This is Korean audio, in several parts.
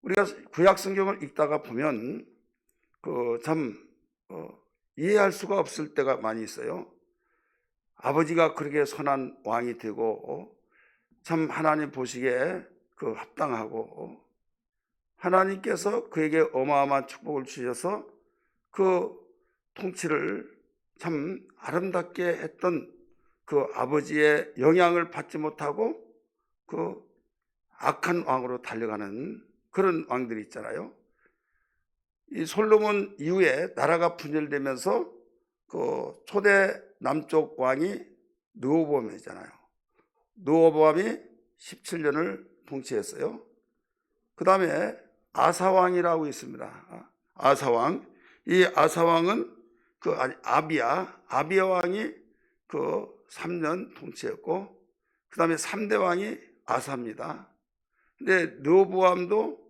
우리가 구약 성경을 읽다가 보면 참 이해할 수가 없을 때가 많이 있어요. 아버지가 그렇게 선한 왕이 되고 참 하나님 보시기에 합당하고 하나님께서 그에게 어마어마한 축복을 주셔서 그 통치를 참 아름답게 했던 그 아버지의 영향을 받지 못하고 그 악한 왕으로 달려가는 그런 왕들이 있잖아요. 이 솔로몬 이후에 나라가 분열되면서 그 초대 남쪽 왕이 르호보암이잖아요. 르호보암이 17년을 통치했어요. 그 다음에 아사왕이라고 있습니다. 아사왕. 이 아사왕은 아비야 왕이 3년 통치했고, 그 다음에 3대 왕이 아사입니다. 근데 르호보암도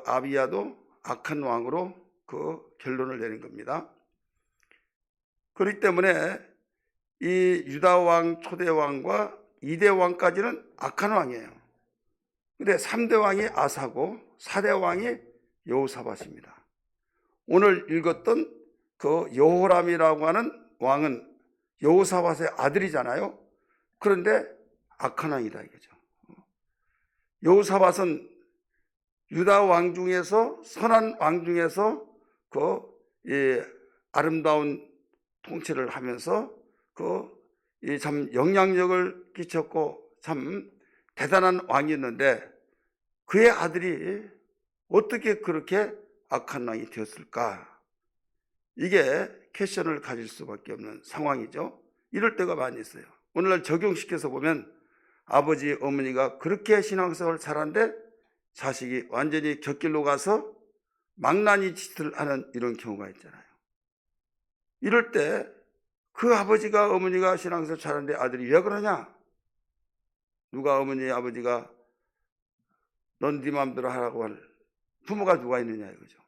아비야도 악한 왕으로 결론을 내린 겁니다. 그렇기 때문에 이 유다 왕, 초대 왕과 2대 왕까지는 악한 왕이에요. 근데 3대 왕이 아사고 4대 왕이 여호사밧입니다. 오늘 읽었던 여호람이라고 하는 왕은 여호사밧의 아들이잖아요. 그런데 악한 왕이다 이거죠. 여호사밧은 유다 왕 중에서 선한 왕 중에서 아름다운 통치를 하면서 참 영향력을 끼쳤고 참 대단한 왕이었는데 그의 아들이 어떻게 그렇게 악한 왕이 되었을까? 이게 퀘션을 가질 수밖에 없는 상황이죠. 이럴 때가 많이 있어요. 오늘날 적용시켜서 보면 아버지, 어머니가 그렇게 신앙생활을 잘하는데 자식이 완전히 곁길로 가서 망나니 짓을 하는 이런 경우가 있잖아요. 이럴 때 그 아버지가, 어머니가 신앙생활 잘하는데 아들이 왜 그러냐? 누가 어머니, 아버지가 넌 네 마음대로 하라고 할 부모가 누가 있느냐 이거죠.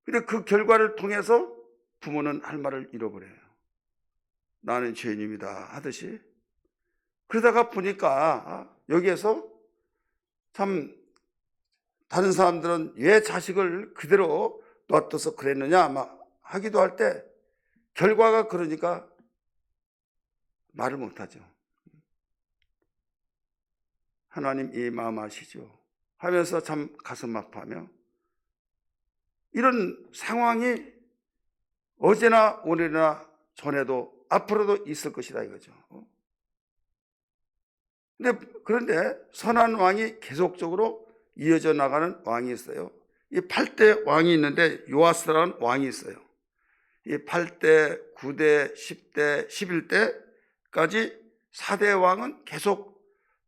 근데 그 결과를 통해서 부모는 할 말을 잃어버려요. 나는 죄인입니다 하듯이. 그러다가 보니까 여기에서 참 다른 사람들은 왜 자식을 그대로 놔둬서 그랬느냐 막 하기도 할 때 결과가 그러니까 말을 못하죠. 하나님 이 마음 아시죠? 하면서 참 가슴 아파하며 이런 상황이 어제나 오늘이나 전에도 앞으로도 있을 것이다 이거죠. 그런데 선한 왕이 계속적으로 이어져 나가는 왕이 있어요. 이 8대 왕이 있는데 요아스라는 왕이 있어요. 이 8대, 9대, 10대, 11대까지 4대 왕은 계속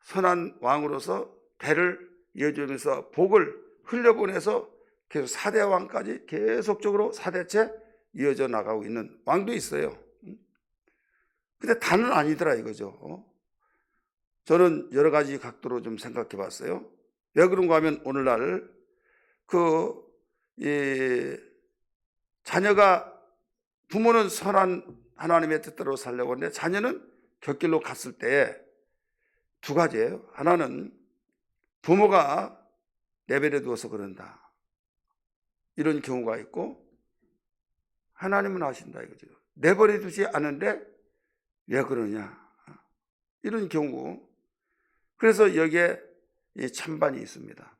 선한 왕으로서 대를 이어주면서 복을 흘려보내서 계속 4대 왕까지 계속적으로 4대째 이어져 나가고 있는 왕도 있어요. 근데 다는 아니더라 이거죠. 저는 여러 가지 각도로 좀 생각해 봤어요. 왜 그런가 하면 오늘날 자녀가 부모는 선한 하나님의 뜻대로 살려고 하는데 자녀는 곁길로 갔을 때 두 가지예요. 하나는 부모가 내버려 두어서 그런다. 이런 경우가 있고 하나님은 아신다 이거죠. 내버려 두지 않은데 왜 그러냐. 이런 경우. 그래서 여기에 찬반이 있습니다.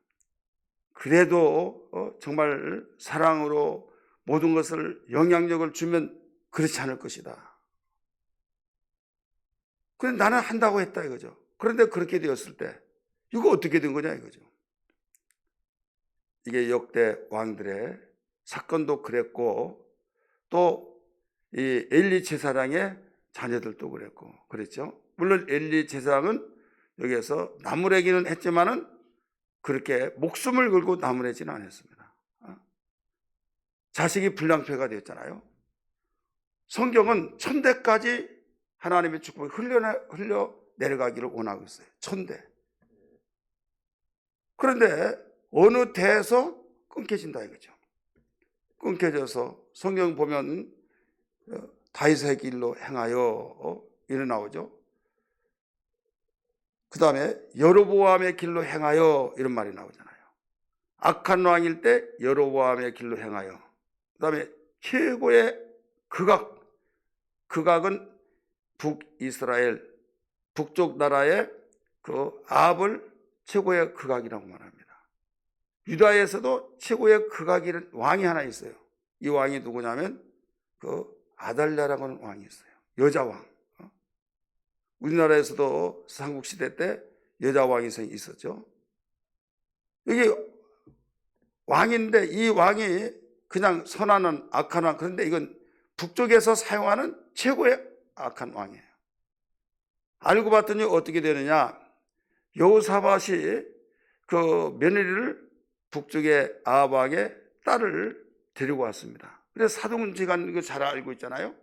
그래도 정말 사랑으로 모든 것을 영향력을 주면 그렇지 않을 것이다. 그런데 나는 한다고 했다 이거죠. 그런데 그렇게 되었을 때 이거 어떻게 된 거냐 이거죠. 이게 역대 왕들의 사건도 그랬고 또 이 엘리 제사장의 자녀들도 그랬죠. 물론 엘리 제사장은 여기에서 나무래기는 했지만은 그렇게 목숨을 걸고 나무래지는 않았습니다. 자식이 불량패가 되었잖아요. 성경은 1000대까지 하나님의 축복이 흘려 내려가기를 원하고 있어요. 1000대. 그런데 어느 대에서 끊겨진다 이거죠. 끊겨져서 성경 보면 다윗의 길로 행하여 이래 나오죠. 그 다음에 여로보암의 길로 행하여 이런 말이 나오잖아요. 악한 왕일 때 여로보암의 길로 행하여. 그 다음에 최고의 극악은 북이스라엘, 북쪽 나라의 그 아합을 최고의 극악이라고 말합니다. 유다에서도 최고의 극악이라는 왕이 하나 있어요. 이 왕이 누구냐면 그 아달랴라고 하는 왕이 있어요. 여자 왕. 우리나라에서도 삼국시대 때 여자 왕이 있었죠. 여기 왕인데 이 왕이 그냥 선한 악한 왕, 그런데 이건 북쪽에서 사용하는 최고의 악한 왕이에요. 알고 봤더니 어떻게 되느냐, 여호사밧이 그 며느리를 북쪽의 아합 왕의 딸을 데리고 왔습니다. 그래서 사동지간 이거 잘 알고 있잖아요.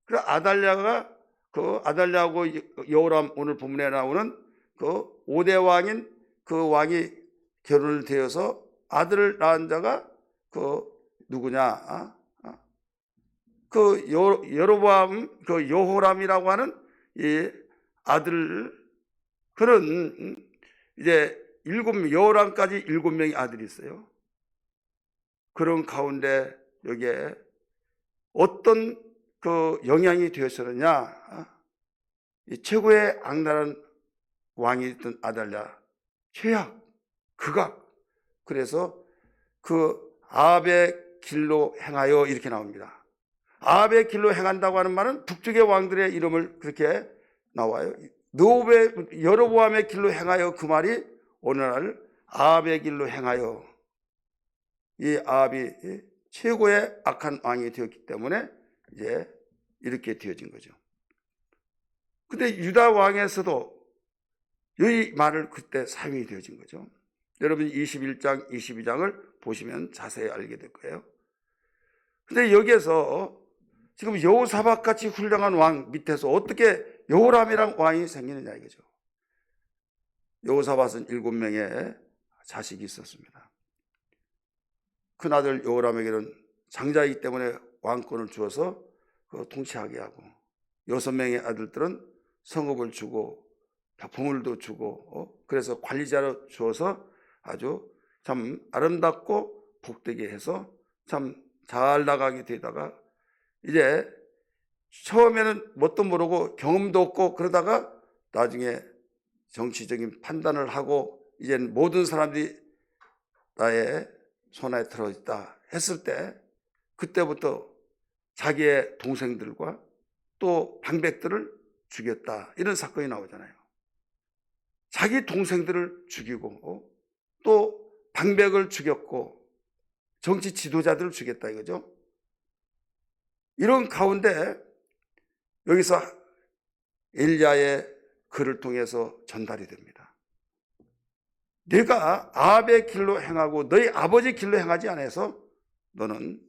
그래서 아달랴하고 여호람, 오늘 본문에 나오는 그 5대 왕인 그 왕이 결혼을 되어서 아들을 낳은 자가 그 누구냐? 그 여로보암, 그 여호람이라고 하는 이 아들, 그런 이제 여호람까지 7명의 아들이 있어요. 그런 가운데 여기에 어떤 그 영향이 되었었느냐? 이 최고의 악랄한 왕이 있던 아달랴, 최악, 극악. 그래서 그 아합의 길로 행하여 이렇게 나옵니다. 아합의 길로 행한다고 하는 말은 북쪽의 왕들의 이름을 그렇게 나와요. 여로보암의 길로 행하여, 그 말이 오늘날 아합의 길로 행하여, 이 아합이 최고의 악한 왕이 되었기 때문에 이제 이렇게 되어진 거죠. 근데 유다 왕에서도 이 말을 그때 사용이 되어진 거죠. 여러분 21장, 22장을 보시면 자세히 알게 될 거예요. 근데 여기에서 지금 여호사밧 같이 훌륭한 왕 밑에서 어떻게 여호람이란 왕이 생기느냐 이거죠. 여호사밧은 7명의 자식이 있었습니다. 큰아들 여호람에게는 장자이기 때문에 왕권을 주어서 통치하게 하고, 6명의 아들들은 성읍을 주고 벽보물도 주고, 그래서 관리자로 주어서 아주 참 아름답고 복되게 해서 참 잘 나가게 되다가, 이제 처음에는 뭣도 모르고 경험도 없고 그러다가 나중에 정치적인 판단을 하고 이제 모든 사람들이 나의 손에 들어있다 했을 때, 그때부터 자기의 동생들과 또 방백들을 죽였다, 이런 사건이 나오잖아요. 자기 동생들을 죽이고 또 방백을 죽였고 정치 지도자들을 죽였다 이거죠. 이런 가운데 여기서 엘리야의 글을 통해서 전달이 됩니다. 내가 아합의 길로 행하고 너희 아버지 길로 행하지 않아서 너는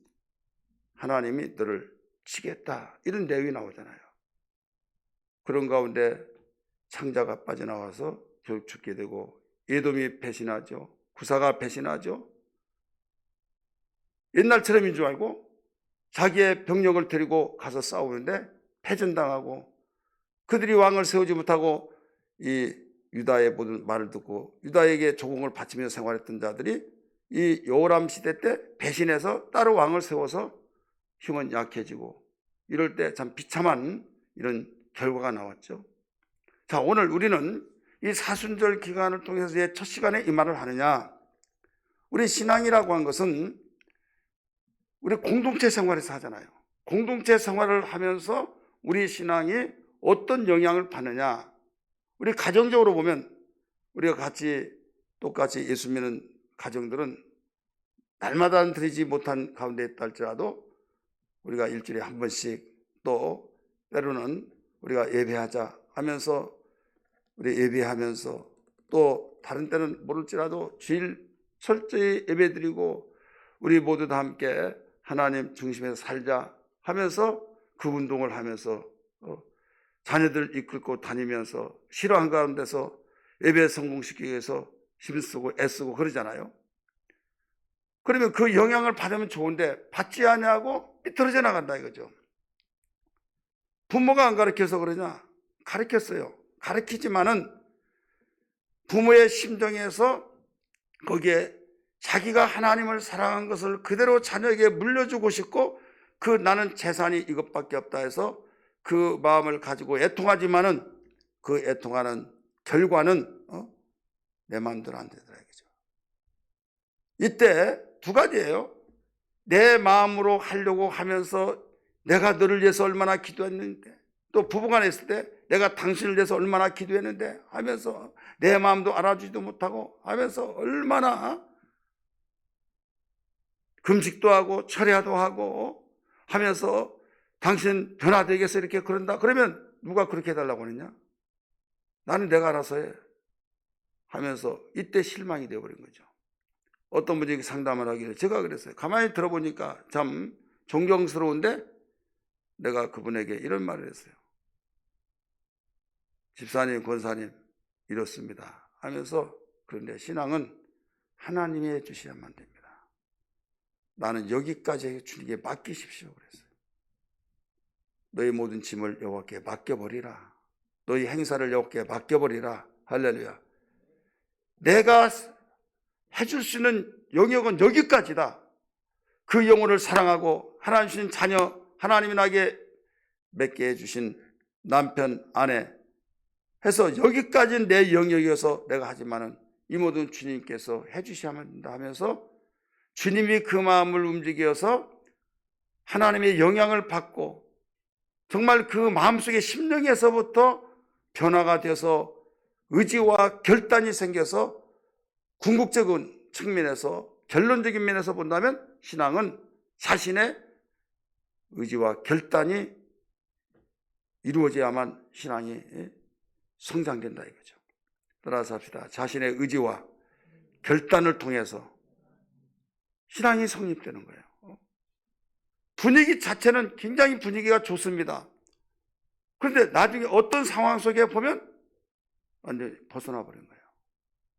하나님이 너를 치겠다, 이런 내용이 나오잖아요. 그런 가운데 창자가 빠져나와서 결국 죽게 되고, 에돔이 배신하죠. 구사가 배신하죠. 옛날처럼인 줄 알고 자기의 병력을 데리고 가서 싸우는데 패전당하고, 그들이 왕을 세우지 못하고 이 유다의 모든 말을 듣고 유다에게 조공을 바치며 생활했던 자들이 이 여호람 시대 때 배신해서 따로 왕을 세워서 힘은 약해지고, 이럴 때 참 비참한 이런 결과가 나왔죠. 자, 오늘 우리는 이 사순절 기간을 통해서 첫 시간에 이 말을 하느냐, 우리 신앙이라고 한 것은 우리 공동체 생활에서 하잖아요. 공동체 생활을 하면서 우리 신앙이 어떤 영향을 받느냐, 우리 가정적으로 보면 우리가 똑같이 예수 믿는 가정들은 날마다 드리지 못한 가운데 있다 할지라도 우리가 일주일에 한 번씩, 또 때로는 우리가 예배하자 하면서 우리 예배하면서, 또 다른 때는 모를지라도 주일 철저히 예배드리고 우리 모두 다 함께 하나님 중심에서 살자 하면서 그 운동을 하면서 자녀들 이끌고 다니면서 싫어한 가운데서 예배 성공시키기 위해서 힘쓰고 애쓰고 그러잖아요. 그러면 그 영향을 받으면 좋은데 받지 않냐고 삐뚤어져 나간다 이거죠. 부모가 안 가르쳐서 그러냐? 가르쳤어요. 가르치지만은 부모의 심정에서 거기에 자기가 하나님을 사랑한 것을 그대로 자녀에게 물려주고 싶고, 그 나는 재산이 이것밖에 없다 해서 그 마음을 가지고 애통하지만은 그 애통하는 결과는 내 마음대로 안 되더라 이거죠. 이때 두 가지예요. 내 마음으로 하려고 하면서 내가 너를 위해서 얼마나 기도했는데, 또 부부간에 있을 때 내가 당신을 위해서 얼마나 기도했는데 하면서 내 마음도 알아주지도 못하고 하면서 얼마나 금식도 하고 철야도 하고 하면서 당신 변화되겠어 이렇게 그런다. 그러면 누가 그렇게 해달라고 하느냐? 나는 내가 알아서 해 하면서 이때 실망이 되어버린 거죠. 어떤 분이 상담을 하기를 제가 그랬어요. 가만히 들어보니까 참 존경스러운데 내가 그분에게 이런 말을 했어요. 집사님, 권사님 이렇습니다 하면서, 그런데 신앙은 하나님이 해주셔야만 됩니다. 나는 여기까지 주님께 맡기십시오 그랬어요. 너희 모든 짐을 여호와께 맡겨버리라. 너희 행사를 여호와께 맡겨버리라. 할렐루야. 내가 해줄 수 있는 영역은 여기까지다. 그 영혼을 사랑하고 하나님 주신 자녀, 하나님이 나에게 맺게 해주신 남편, 아내 해서 여기까지는 내 영역이어서 내가 하지만은 이 모든 주님께서 해주셔야만 한다 하면서 주님이 그 마음을 움직여서 하나님의 영향을 받고 정말 그 마음속의 심령에서부터 변화가 되어서 의지와 결단이 생겨서 궁극적인 측면에서, 결론적인 면에서 본다면 신앙은 자신의 의지와 결단이 이루어져야만 신앙이 성장된다 이거죠. 따라서 합시다. 자신의 의지와 결단을 통해서 신앙이 성립되는 거예요. 분위기 자체는 굉장히 분위기가 좋습니다. 그런데 나중에 어떤 상황 속에 보면 완전히 벗어나 버린 거예요.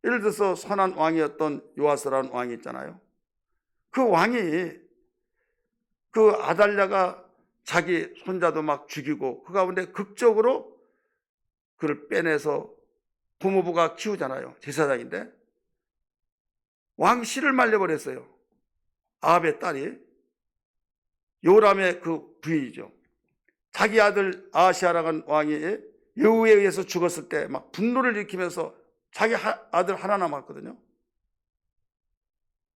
예를 들어서 선한 왕이었던 요아스라는 왕이 있잖아요. 그 왕이 그 아달랴가 자기 손자도 막 죽이고 그 가운데 극적으로 그를 빼내서 고모부가 키우잖아요. 제사장인데 왕 씨를 말려버렸어요. 아합의 딸이, 요람의 그 부인이죠. 자기 아들 아하시아라는 왕이 여우에 의해서 죽었을 때 막 분노를 일으키면서 자기 아들 하나 남았거든요.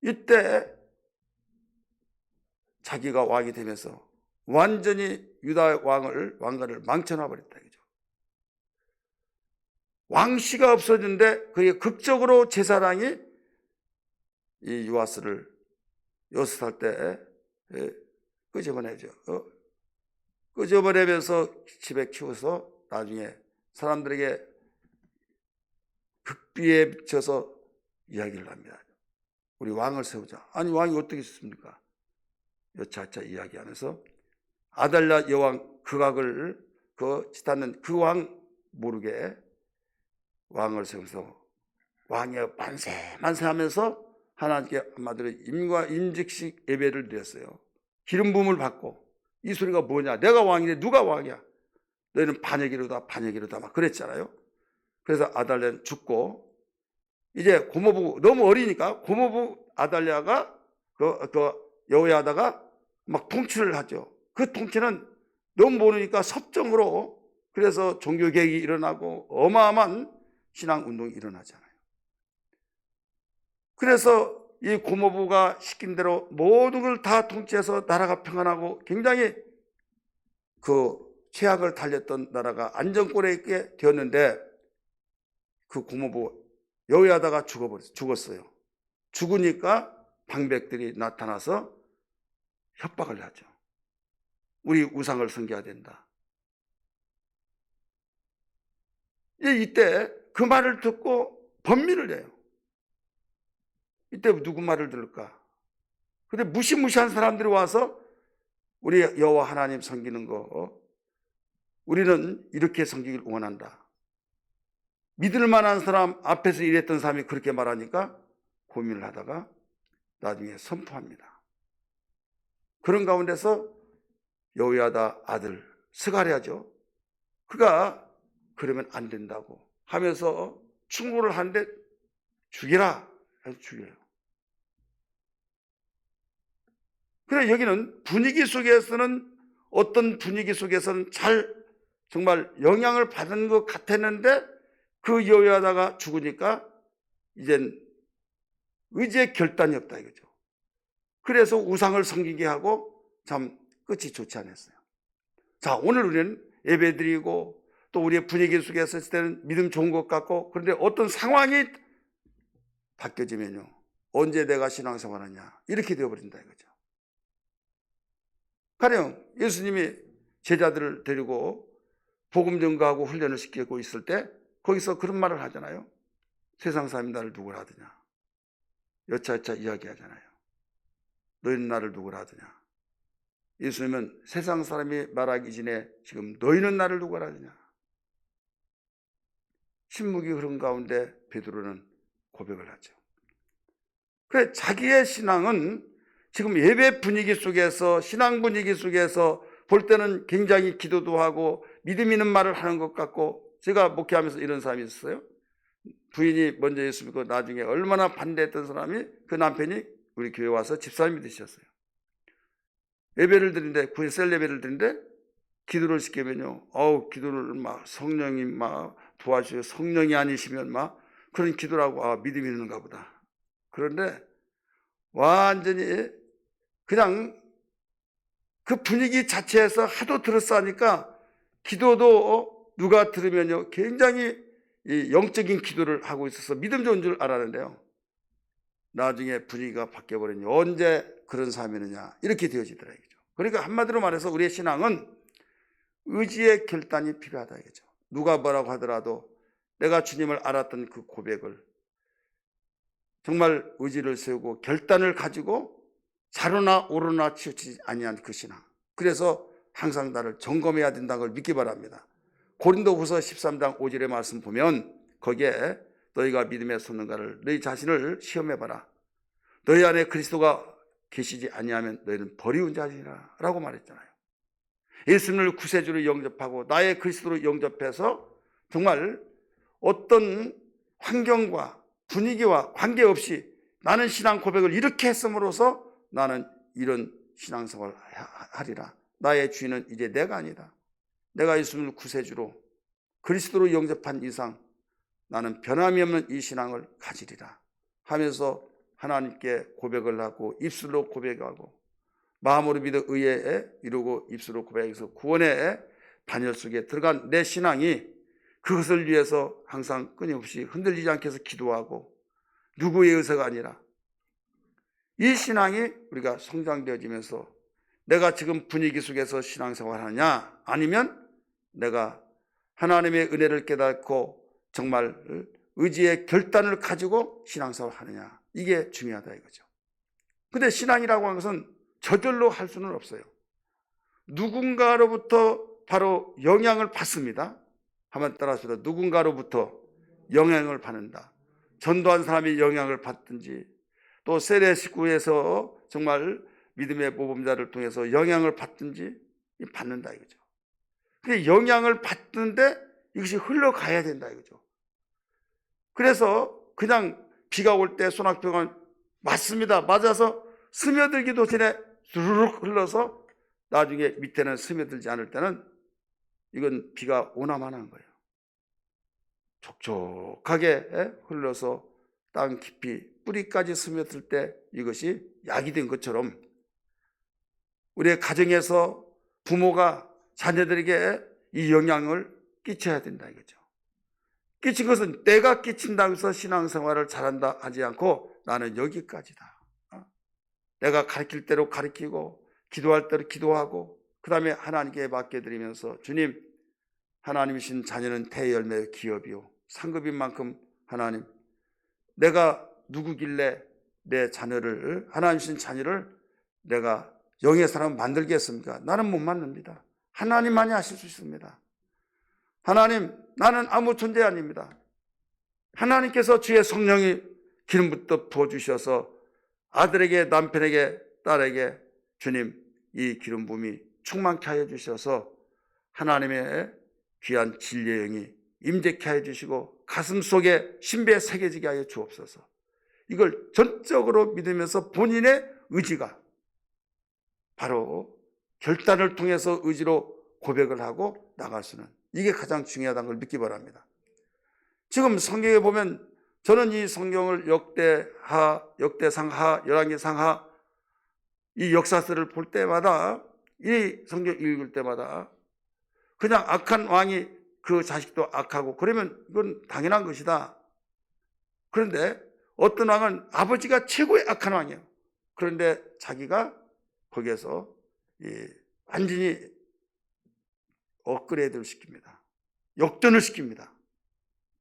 이때 자기가 왕이 되면서 완전히 유다 왕가를 망쳐놔 버렸다 이거죠. 왕씨가 없어졌는데 그게 극적으로 제사장이 이 요아스를 6살 때 끄집어내죠. 끄집어내면서 집에 키워서 나중에 사람들에게 극비에 비춰서 이야기를 합니다. 우리 왕을 세우자. 아니 왕이 어떻게 있습니까? 여차차 이야기하면서 아달랴 여왕 극악을 짓는 그 왕 모르게 왕을 세우면서 왕의 만세 하면서 하나님께 한마디로 임직식 예배를 드렸어요. 기름 부음을 받고. 이 소리가 뭐냐? 내가 왕인데 누가 왕이야? 너희는 반역이로다 막 그랬잖아요. 그래서 아달랴는 죽고, 이제 고모부 너무 어리니까 고모부 아달랴가 여호야다가 막 통치를 하죠. 그 통치는 너무 모르니까 섭정으로, 그래서 종교개혁이 일어나고 어마어마한 신앙운동이 일어나잖아요. 그래서 이 고모부가 시킨 대로 모든 걸 다 통치해서 나라가 평안하고 굉장히 그 최악을 달렸던 나라가 안정권에 있게 되었는데, 그 고모부 여호야다가 죽었어요. 죽으니까 방백들이 나타나서 협박을 하죠. 우리 우상을 섬겨야 된다. 이때 그 말을 듣고 번민을 해요. 이때 누구 말을 들을까? 근데 무시무시한 사람들이 와서 우리 여호와 하나님 섬기는 거 우리는 이렇게 섬기길 원한다. 믿을 만한 사람 앞에서 일했던 사람이 그렇게 말하니까 고민을 하다가 나중에 선포합니다. 그런 가운데서 여호야다 아들 스가랴죠. 그가 그러면 안 된다고 하면서 충고를 하는데 죽이라 해서 죽여요. 그래 여기는 분위기 속에서는 어떤 분위기 속에서는 잘 정말 영향을 받은 것 같았는데 그 여호야다가 죽으니까 이젠 의지의 결단이 없다 이거죠. 그래서 우상을 섬기게 하고 참 끝이 좋지 않았어요. 자, 오늘 우리는 예배드리고 또 우리의 분위기 속에서 있을 때는 믿음 좋은 것 같고, 그런데 어떤 상황이 바뀌어지면요, 언제 내가 신앙생활하냐 이렇게 되어버린다 이거죠. 가령 예수님이 제자들을 데리고 복음 전가하고 훈련을 시키고 있을 때 거기서 그런 말을 하잖아요. 세상 사람이 나를 누구라 하더냐, 여차여차 이야기하잖아요. 너희는 나를 누구라 하더냐. 예수님은 세상 사람이 말하기 전에 지금 너희는 나를 누구라 하더냐. 침묵이 흐른 가운데 베드로는 고백을 하죠. 그래, 자기의 신앙은 지금 예배 분위기 속에서, 신앙 분위기 속에서 볼 때는 굉장히 기도도 하고 믿음 있는 말을 하는 것 같고, 제가 목회하면서 이런 사람이 있었어요. 부인이 먼저 예수 믿고 나중에 얼마나 반대했던 사람이, 그 남편이 우리 교회 와서 집사님이 되셨어요. 예배를 드리는데, 구일 셀 예배를 드리는데 기도를 시키면요, 기도를 막 성령이 막 도와주세요, 성령이 아니시면 막 그런 기도를 하고, 믿음이 있는가 보다. 그런데 완전히 그냥 그 분위기 자체에서 하도 들었으니까 기도도 누가 들으면요, 굉장히 영적인 기도를 하고 있어서 믿음 좋은 줄 알았는데요, 나중에 분위기가 바뀌어버리니 언제 그런 사람이느냐 이렇게 되어지더라 이거죠. 그러니까 한마디로 말해서 우리의 신앙은 의지의 결단이 필요하다 이거죠. 누가 뭐라고 하더라도 내가 주님을 알았던 그 고백을 정말 의지를 세우고 결단을 가지고 좌로나 우로나 치우치지 아니한 그 신앙, 그래서 항상 나를 점검해야 된다는 걸 믿기 바랍니다. 고린도후서 13장 5절의 말씀 보면 거기에 너희가 믿음에 섰는가를 너희 자신을 시험해봐라. 너희 안에 그리스도가 계시지 아니하면 너희는 버리운 자니라 라고 말했잖아요. 예수님을 구세주로 영접하고 나의 그리스도로 영접해서 정말 어떤 환경과 분위기와 관계없이 나는 신앙 고백을 이렇게 했음으로써 나는 이런 신앙생활을 하리라. 나의 주인은 이제 내가 아니다. 내가 예수님을 구세주로 그리스도로 영접한 이상 나는 변함이 없는 이 신앙을 가지리라 하면서 하나님께 고백을 하고 입술로 고백하고 마음으로 믿어 의에 이루고 입술로 고백해서 구원의 반열 속에 들어간 내 신앙이 그것을 위해서 항상 끊임없이 흔들리지 않게 해서 기도하고 누구의 의사가 아니라 이 신앙이 우리가 성장되어지면서 내가 지금 분위기 속에서 신앙생활을 하냐, 아니면 내가 하나님의 은혜를 깨닫고 정말 의지의 결단을 가지고 신앙생활을 하느냐, 이게 중요하다 이거죠. 근데 신앙이라고 하는 것은 저절로 할 수는 없어요. 누군가로부터 바로 영향을 받습니다. 한번 따라서 누군가로부터 영향을 받는다. 전도한 사람이 영향을 받든지 또 세례 식구에서 정말 믿음의 모범자를 통해서 영향을 받든지 받는다 이거죠. 근데 영향을 받는데 이것이 흘러가야 된다 이거죠. 그래서 그냥 비가 올 때 소낙비가 맞습니다. 맞아서 스며들기도 전에 주르륵 흘러서 나중에 밑에는 스며들지 않을 때는 이건 비가 오나마나한 거예요. 촉촉하게 흘러서 땅 깊이 뿌리까지 스며들 때 이것이 약이 된 것처럼 우리의 가정에서 부모가 자녀들에게 이 영향을 끼쳐야 된다 이거죠. 끼친 것은 내가 끼친다고 해서 신앙생활을 잘한다 하지 않고 나는 여기까지다. 내가 가르칠 대로 가르치고 기도할 대로 기도하고 그 다음에 하나님께 맡겨드리면서 주님, 하나님이신 자녀는 대열매 기업이요 상급인 만큼 하나님, 내가 누구길래 내 자녀를, 하나님이신 자녀를 내가 영의 사람 만들겠습니까? 나는 못 만듭니다. 하나님만이 하실 수 있습니다. 하나님, 나는 아무 존재 아닙니다. 하나님께서 주의 성령이 기름부터 부어주셔서 아들에게, 남편에게, 딸에게 주님 이 기름 부음이 충만케 하여 주셔서 하나님의 귀한 진리의 영이 임재케 해 주시고 가슴 속에 신비에 새겨지게 하여 주옵소서. 이걸 전적으로 믿으면서 본인의 의지가 바로 결단을 통해서 의지로 고백을 하고 나갈 수는, 이게 가장 중요하다는 걸 믿기 바랍니다. 지금 성경에 보면 저는 이 성경을 역대하, 역대상하, 열왕기상하 이 역사서를 볼 때마다, 이 성경 읽을 때마다 그냥 악한 왕이 그 자식도 악하고 그러면 이건 당연한 것이다. 그런데 어떤 왕은 아버지가 최고의 악한 왕이에요. 그런데 자기가 거기에서 완전히 업그레이드를 시킵니다. 역전을 시킵니다.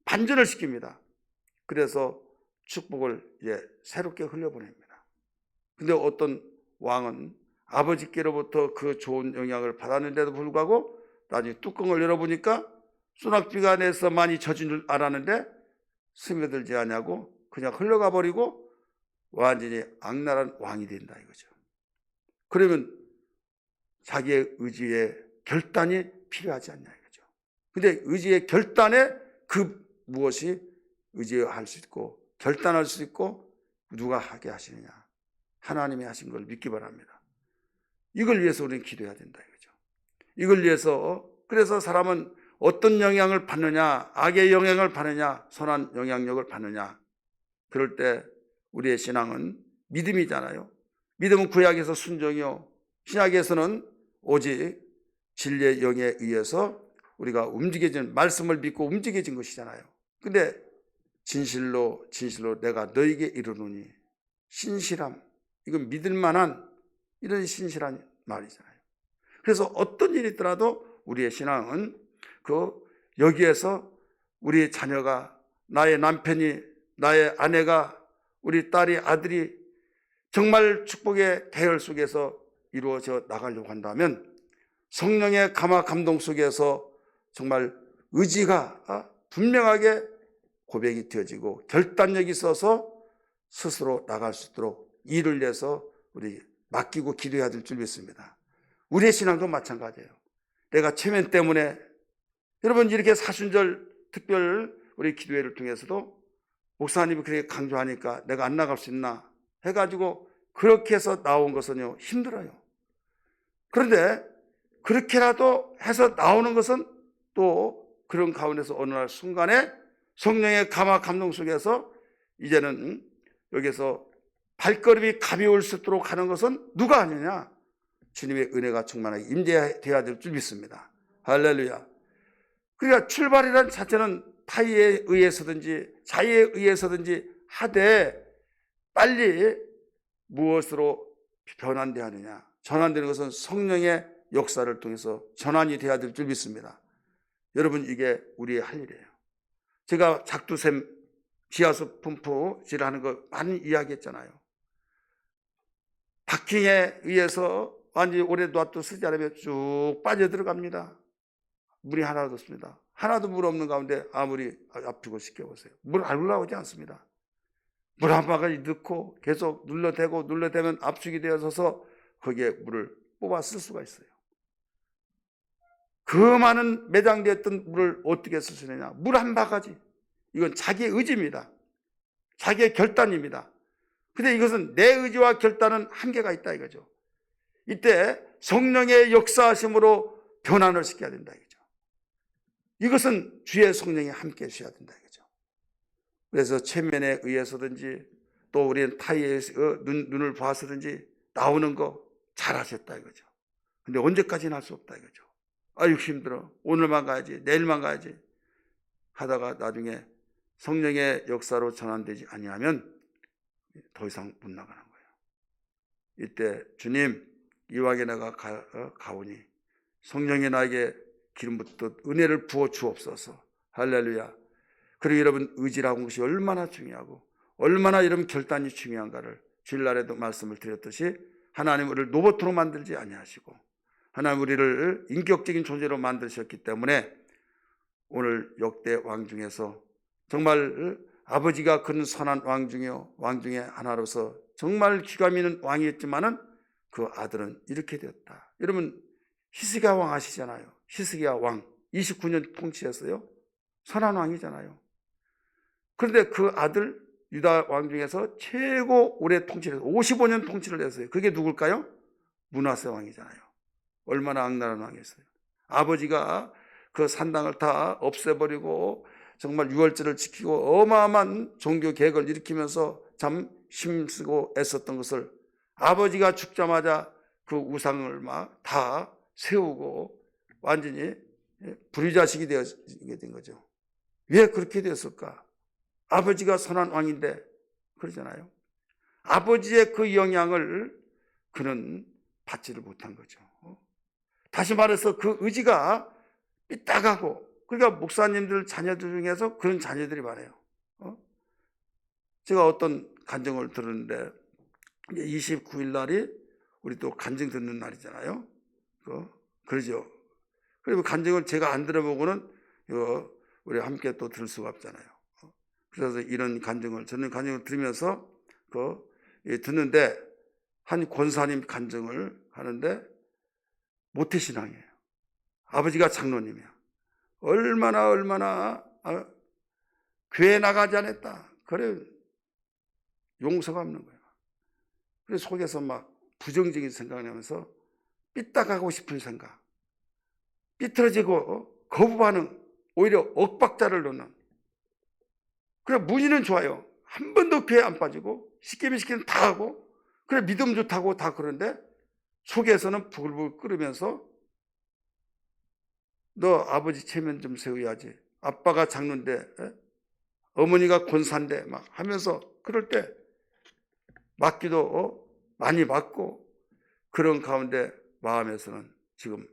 반전을 시킵니다. 그래서 축복을 새롭게 흘려보냅니다. 근데 어떤 왕은 아버지께로부터 그 좋은 영향을 받았는데도 불구하고 나중에 뚜껑을 열어보니까 소낙비가 내서 많이 젖은 줄 알았는데 스며들지 않냐고 그냥 흘러가 버리고 완전히 악랄한 왕이 된다 이거죠. 그러면 자기의 의지의 결단이 필요하지 않냐 이거죠. 근데 의지의 결단에 그 무엇이 의지할 수 있고 결단할 수 있고 누가 하게 하시느냐, 하나님이 하신 걸 믿기 바랍니다. 이걸 위해서 우리는 기도해야 된다 이거죠. 이걸 위해서, 그래서 사람은 어떤 영향을 받느냐, 악의 영향을 받느냐, 선한 영향력을 받느냐, 그럴 때 우리의 신앙은 믿음이잖아요. 믿음은 구약에서 순종이요, 신약에서는 오직 진리의 영에 의해서 우리가 움직여진, 말씀을 믿고 움직여진 것이잖아요. 근데 진실로 내가 너에게 이르노니, 신실함, 이건 믿을 만한 이런 신실한 말이잖아요. 그래서 어떤 일이 있더라도 우리의 신앙은 여기에서 우리 자녀가, 나의 남편이, 나의 아내가, 우리 딸이, 아들이 정말 축복의 대열 속에서 이루어져 나가려고 한다면 성령의 감화 감동 속에서 정말 의지가 분명하게 고백이 되어지고 결단력이 있어서 스스로 나갈 수 있도록 일을 내서 우리 맡기고 기도해야 될 줄 믿습니다. 우리의 신앙도 마찬가지예요. 내가 체면 때문에, 여러분 이렇게 사순절 특별 우리 기도회를 통해서도 목사님이 그렇게 강조하니까 내가 안 나갈 수 있나 해가지고 그렇게 해서 나온 것은요 힘들어요. 그런데 그렇게라도 해서 나오는 것은 또 그런 가운데서 어느 날 순간에 성령의 감화 감동 속에서 이제는 여기서 발걸음이 가벼울 수 있도록 하는 것은 누가 하느냐? 주님의 은혜가 충만하게 임재되어야 될 줄 믿습니다. 할렐루야. 그러니까 출발이란 자체는 타의에 의해서든지 자의에 의해서든지 하되 빨리 무엇으로 변환되어야 하느냐? 전환되는 것은 성령의 역사를 통해서 전환이 되어야 될 줄 믿습니다. 여러분 이게 우리의 할 일이에요. 제가 작두샘 지하수 펌프질 하는 거 많이 이야기했잖아요. 바킹에 의해서 완전히 오래 놔도 쓰지 않으면 쭉 빠져 들어갑니다. 물이 하나도 없습니다. 하나도 물 없는 가운데 아무리 아프고 시켜보세요. 물 안 올라오지 않습니다. 물 한 바가지 넣고 계속 눌러대면 압축이 되어서 거기에 물을 뽑아 쓸 수가 있어요. 그 많은 매장되었던 물을 어떻게 쓸 수 있느냐? 물 한 바가지. 이건 자기의 의지입니다. 자기의 결단입니다. 근데 이것은 내 의지와 결단은 한계가 있다 이거죠. 이때 성령의 역사하심으로 변환을 시켜야 된다 이거죠. 이것은 주의 성령이 함께 해주셔야 된다 이거죠. 그래서 체면에 의해서든지 또 우리는 타의의 눈을 봐서든지 나오는 거 잘하셨다 이거죠. 근데 언제까지는 할 수 없다 이거죠. 아유 힘들어, 오늘만 가야지, 내일만 가야지 하다가 나중에 성령의 역사로 전환되지 아니하면 더 이상 못 나가는 거예요. 이때 주님, 이왕에 내가 가오니 성령이 나에게 기름 붓듯 은혜를 부어 주옵소서. 할렐루야. 그리고 여러분 의지라고 하는 것이 얼마나 중요하고 얼마나 여러분 결단이 중요한가를 주일날에도 말씀을 드렸듯이 하나님 우리를 로봇으로 만들지 아니하시고 하나님 우리를 인격적인 존재로 만드셨기 때문에 오늘 역대 왕 중에서 정말 아버지가 큰 선한 왕 중이요 왕 중에 하나로서 정말 귀감 있는 왕이었지만은 그 아들은 이렇게 되었다. 여러분 히스기야 왕 아시잖아요. 히스기야 왕 29년 통치했어요. 선한 왕이잖아요. 그런데 그 아들 유다 왕 중에서 최고 오래 통치를 해서 55년 통치를 했어요. 그게 누굴까요? 므낫세 왕이잖아요. 얼마나 악랄한 왕이었어요. 아버지가 그 산당을 다 없애버리고 정말 유월절을 지키고 어마어마한 종교 개혁을 일으키면서 참 힘쓰고 애썼던 것을 아버지가 죽자마자 그 우상을 막 다 세우고 완전히 불의자식이 되게 된 거죠. 왜 그렇게 되었을까? 아버지가 선한 왕인데 그러잖아요. 아버지의 그 영향을 그는 받지를 못한 거죠. 다시 말해서 그 의지가 삐딱하고, 그러니까 목사님들 자녀들 중에서 그런 자녀들이 많아요. 제가 어떤 간증을 들었는데 29일 날이 우리 또 간증 듣는 날이잖아요. 그러죠. 그리고 간증을 제가 안 들어보고는 우리 함께 또 들을 수가 없잖아요. 그래서 이런 간증을, 저는 간증을 들으면서 듣는데 한 권사님 간증을 하는데 모태신앙이에요. 아버지가 장로님이야. 얼마나 교회 나가지 않았다. 그래 용서가 없는 거예요. 그래서 속에서 막 부정적인 생각을 하면서 삐딱하고 싶은 생각, 삐뚤어지고 거부 반응, 오히려 엇박자를 놓는. 그래 문의는 좋아요. 한 번도 교회 안 빠지고 시키면 시키면 다 하고, 그래 믿음 좋다고 다 그러는데 속에서는 부글부글 끓으면서 너 아버지 체면 좀 세워야지. 아빠가 장로인데 어머니가 권사인데 막 하면서 그럴 때 맞기도 많이 맞고, 그런 가운데 마음에서는 지금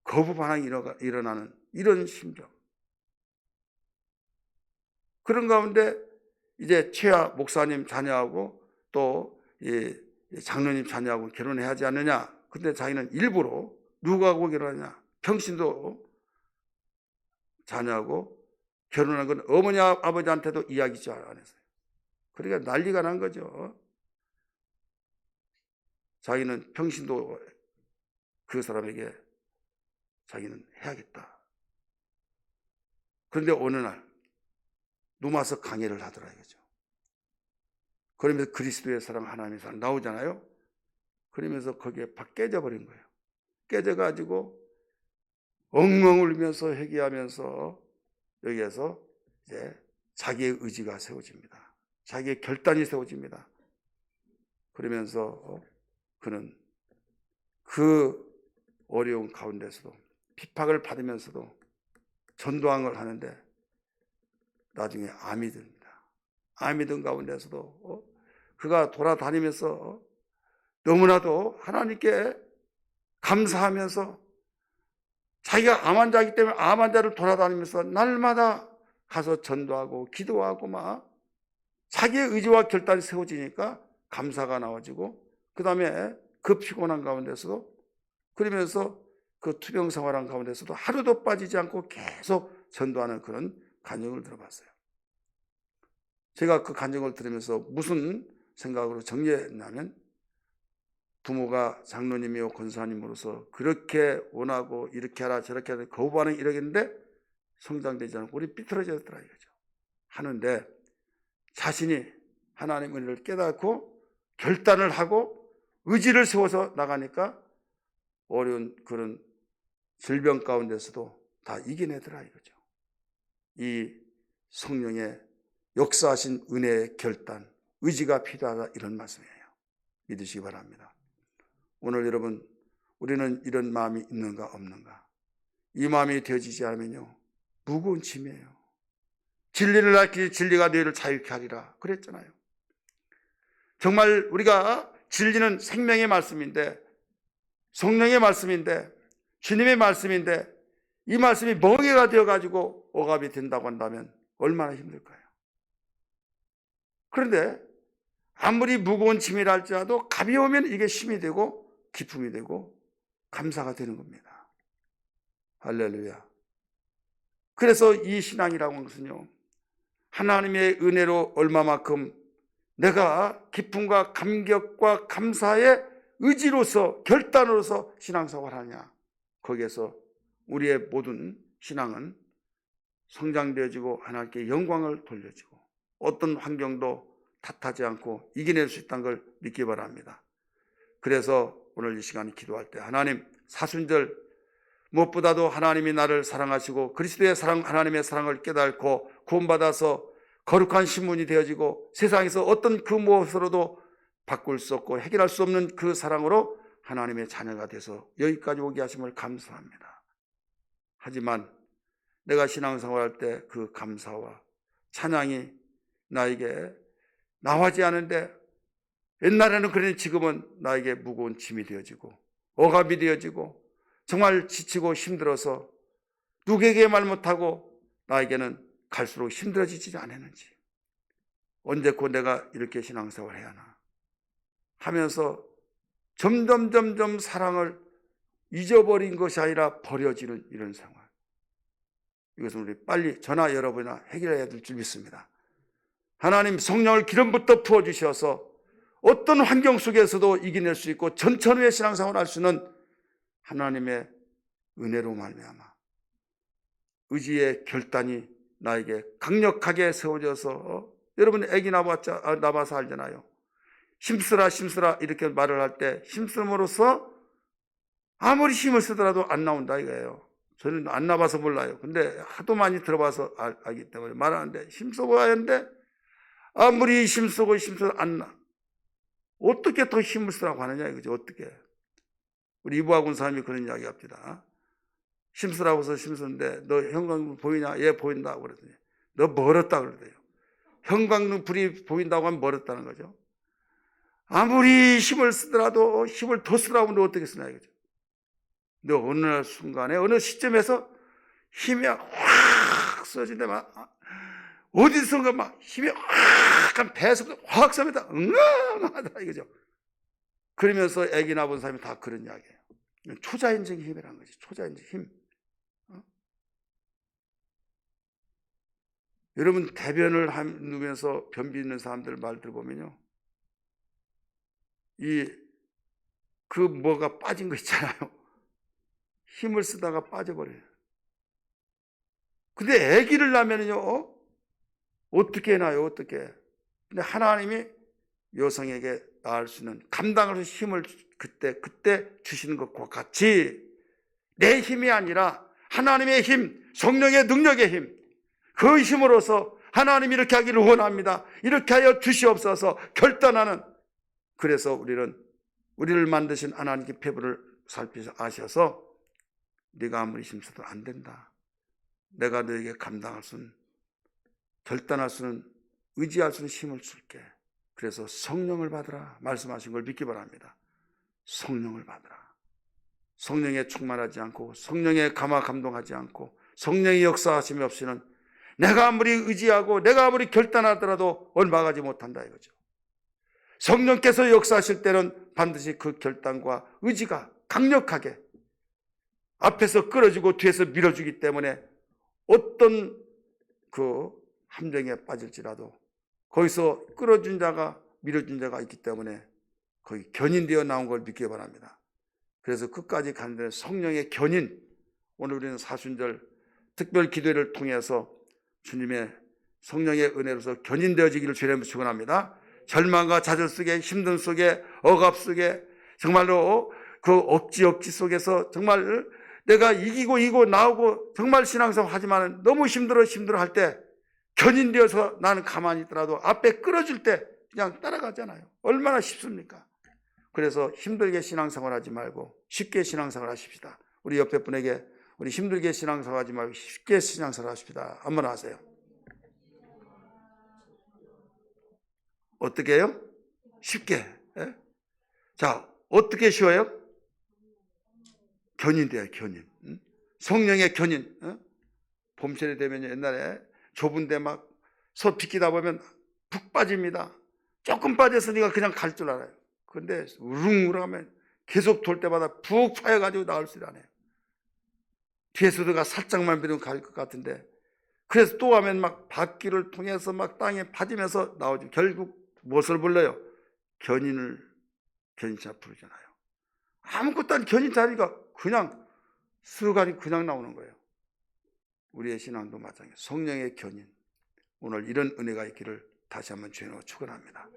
거부 반응이 일어나는 이런 심정. 그런 가운데 이제 최하 목사님 자녀하고 또 장로님 자녀하고 결혼해야 하지 않느냐. 근데 자기는 일부러 누구하고 결혼하냐. 평신도 자녀하고 결혼한 건 어머니 아버지한테도 이야기지 않았어요. 그러니까 난리가 난 거죠. 자기는 평신도 그 사람에게 자기는 해야겠다. 그런데 어느 날 누마서 강의를 하더라 이거죠. 그러면서 그리스도의 사랑, 하나님의 사랑 나오잖아요. 그러면서 거기에 팍 깨져버린 거예요. 깨져가지고 엉엉 울면서 회개하면서 여기에서 이제 자기의 의지가 세워집니다. 자기의 결단이 세워집니다. 그러면서 그는 그 어려운 가운데서도 핍박을 받으면서도 전도항을 하는데 나중에 암이 듭니다. 암이 든 가운데서도 그가 돌아다니면서 너무나도 하나님께 감사하면서 자기가 암 환자이기 때문에 암 환자를 돌아다니면서 날마다 가서 전도하고 기도하고 막 자기의 의지와 결단이 세워지니까 감사가 나와지고, 그 다음에 그 피곤한 가운데서도 그러면서 그 투병 생활한 가운데서도 하루도 빠지지 않고 계속 전도하는 그런 간증을 들어봤어요. 제가 그 간증을 들으면서 무슨 생각으로 정리했냐면, 부모가 장로님이요 권사님으로서 그렇게 원하고 이렇게 하라 저렇게 하라 거부반응 이러겠는데 성장되지 않고 우리 삐뚤어졌더라 이거죠. 하는데 자신이 하나님의 은혜를 깨닫고 결단을 하고 의지를 세워서 나가니까 어려운 그런 질병 가운데서도 다 이겨내더라 이거죠. 이 성령의 역사하신 은혜의 결단, 의지가 필요하다, 이런 말씀이에요. 믿으시기 바랍니다. 오늘 여러분, 우리는 이런 마음이 있는가 없는가? 이 마음이 되어지지 않으면요 무거운 짐이에요. 진리를 알기 진리가 너희를 자유케 하리라 그랬잖아요. 정말 우리가 진리는 생명의 말씀인데, 성령의 말씀인데, 주님의 말씀인데, 이 말씀이 멍해가 되어가지고 억압이 된다고 한다면 얼마나 힘들까요? 그런데 아무리 무거운 짐이라 할지라도 가벼우면 이게 힘이 되고 기쁨이 되고 감사가 되는 겁니다. 할렐루야. 그래서 이 신앙이라고 하는 것은요, 하나님의 은혜로 얼마만큼 내가 기쁨과 감격과 감사의 의지로서 결단으로서 신앙생활을 하냐, 거기에서 우리의 모든 신앙은 성장되어지고 하나님께 영광을 돌려지고 어떤 환경도 탓하지 않고 이겨낼 수 있다는 걸 믿기 바랍니다. 그래서 오늘 이 시간에 기도할 때 하나님, 사순절 무엇보다도 하나님이 나를 사랑하시고 그리스도의 사랑, 하나님의 사랑을 깨닫고 구원받아서 거룩한 신분이 되어지고 세상에서 어떤 그 무엇으로도 바꿀 수 없고 해결할 수 없는 그 사랑으로 하나님의 자녀가 돼서 여기까지 오게 하심을 감사합니다. 하지만 내가 신앙생활할 때 그 감사와 찬양이 나에게 나오지 않은데 옛날에는 그러니 지금은 나에게 무거운 짐이 되어지고 억압이 되어지고 정말 지치고 힘들어서 누구에게 말 못하고 나에게는 갈수록 힘들어지지 않았는지, 언제고 내가 이렇게 신앙생활을 해야 하나 하면서 점점 사랑을 잊어버린 것이 아니라 버려지는 이런 상황, 이것은 우리 빨리 저나 여러분이나 해결해야 될 줄 믿습니다. 하나님 성령을 기름부터 부어주셔서 어떤 환경 속에서도 이겨낼 수 있고 전천후의 신앙생활을 할 수 있는 하나님의 은혜로 말미암아 의지의 결단이 나에게 강력하게 세워져서, 여러분 애기 낳아서 알잖아요. 힘쓰라 이렇게 말을 할 때 힘쓰므로써 아무리 힘을 쓰더라도 안 나온다 이거예요. 저는 안 나봐서 몰라요. 근데 하도 많이 들어봐서 알기 때문에 말하는데 힘써봐야 하는데 아무리 힘쓰고 안 나. 어떻게 더 힘을 쓰라고 하느냐 이거죠. 어떻게. 우리 이부학원 사람이 그런 이야기 합니다. 힘쓰라고 해서 힘쓰는데 너 형광등 보이냐? 예, 보인다고 그러더니 너 멀었다 그러대요. 형광등 불이 보인다고 하면 멀었다는 거죠. 아무리 힘을 쓰더라도 힘을 더 쓰라고 하면 어떻게 쓰냐 이거죠. 근데 어느 순간에 어느 시점에서 힘이 확 써진데 막 어디선가 막 힘이 확 배에서 확 쏩니다. 응하다 이거죠. 그러면서 애기 낳은 사람이 다 그런 이야기예요. 초자연적인 힘이라는 거지. 초자연적 힘. 여러분 대변을 하면서 변비 있는 사람들 말 들어보면요, 그 뭐가 빠진 거 있잖아요. 힘을 쓰다가 빠져버려요. 근데 아기를 낳으면요, 어떻게 해놔요? 어떻게? 근데 하나님이 여성에게 낳을 수 있는 감당할 수 있는 힘을 그때 주시는 것과 같이 내 힘이 아니라 하나님의 힘, 성령의 능력의 힘, 그 힘으로서 하나님이 이렇게 하기를 원합니다. 이렇게 하여 주시옵소서 결단하는, 그래서 우리를 만드신 하나님께 배부를 살피셔 아셔서 네가 아무리 힘써도 안 된다. 내가 너에게 감당할 수 있는, 결단할 수 있는, 의지할 수 있는 힘을 줄게. 그래서 성령을 받으라 말씀하신 걸 믿기 바랍니다. 성령을 받으라. 성령에 충만하지 않고 성령에 감동하지 않고 성령의 역사하심이 없이는 내가 아무리 의지하고 내가 아무리 결단하더라도 얼마가지 못한다 이거죠. 성령께서 역사하실 때는 반드시 그 결단과 의지가 강력하게 앞에서 끌어주고 뒤에서 밀어주기 때문에 어떤 그 함정에 빠질지라도 거기서 끌어준 자가 밀어준 자가 있기 때문에 거기 견인되어 나온 걸 믿기 바랍니다. 그래서 끝까지 가는 데는 성령의 견인, 오늘 우리는 사순절 특별 기도를 통해서 주님의 성령의 은혜로서 견인되어지기를 주님으로 축원합니다. 절망과 좌절 속에, 힘든 속에, 억압 속에, 정말로 그 억지 속에서 정말 내가 이기고 나오고 정말 신앙생활 하지만 너무 힘들어 할 때 견인되어서 나는 가만히 있더라도 앞에 끌어줄 때 그냥 따라가잖아요. 얼마나 쉽습니까? 그래서 힘들게 신앙생활 하지 말고 쉽게 신앙생활 하십시다. 우리 옆에 분에게 우리 힘들게 신앙생활 하지 말고 쉽게 신앙생활 하십시다. 한번 하세요. 어떻게 해요? 쉽게. 예? 자, 어떻게 쉬워요? 견인돼요, 견인. 응? 성령의 견인. 응? 봄철이 되면 옛날에 좁은데 막 소 비키다 보면 푹 빠집니다. 조금 빠졌으니까 그냥 갈 줄 알아요. 그런데 우릉우릉하면 계속 돌 때마다 푹 파여가지고 나올 줄 아네요. 뒤에서 누가 살짝만 밀으면 갈 것 같은데, 그래서 또 하면 막 바퀴를 통해서 막 땅에 파지면서 나오죠. 결국 무엇을 불러요? 견인차 부르잖아요. 아무것도 아닌 견인차니까 그냥 수간이 그냥 나오는 거예요. 우리의 신앙도 마찬가지. 성령의 견인. 오늘 이런 은혜가 있기를 다시 한번 주님으로 축원합니다.